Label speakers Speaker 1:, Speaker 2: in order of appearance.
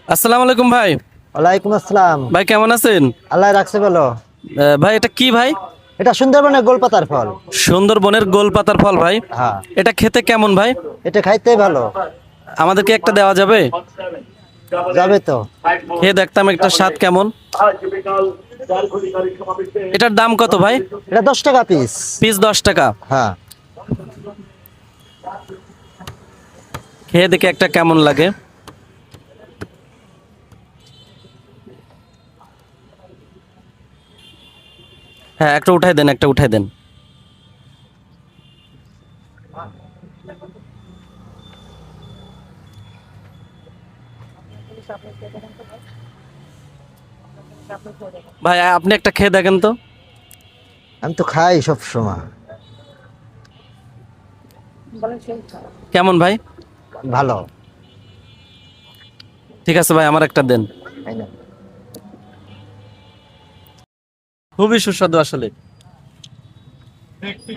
Speaker 1: আসসালামু আলাইকুম ভাই।
Speaker 2: ওয়ালাইকুম আসসালাম।
Speaker 1: ভাই কেমন আছেন?
Speaker 2: আল্লাহ রাখছে বলো।
Speaker 1: ভাই এটা কি ভাই?
Speaker 2: এটা সুন্দরবনের গোলপাতার ফল।
Speaker 1: সুন্দরবনের গোলপাতার ফল ভাই।
Speaker 2: হ্যাঁ,
Speaker 1: এটা খেতে কেমন ভাই?
Speaker 2: এটা খাইতেই ভালো।
Speaker 1: আমাদেরকে একটা দেওয়া যাবে?
Speaker 2: যাবে তো।
Speaker 1: খেয়ে দেখতাম একটা স্বাদ কেমন। এটার দাম কত ভাই?
Speaker 2: এটা 10 টাকা পিস।
Speaker 1: পিস 10 টাকা।
Speaker 2: হ্যাঁ,
Speaker 1: খেয়ে দেখে একটা কেমন লাগে। হ্যাঁ, একটা উঠাই দেন, একটা উঠাই দেন। ভাই আপনি একটা খেয়ে দেখেন তো।
Speaker 2: আমি তো খাই সব সময়।
Speaker 1: কেমন ভাই?
Speaker 2: ভালো।
Speaker 1: ঠিক আছে ভাই, আমার একটা দেন।
Speaker 2: তাই না?
Speaker 1: খুবই সুস্বাদু আসলে।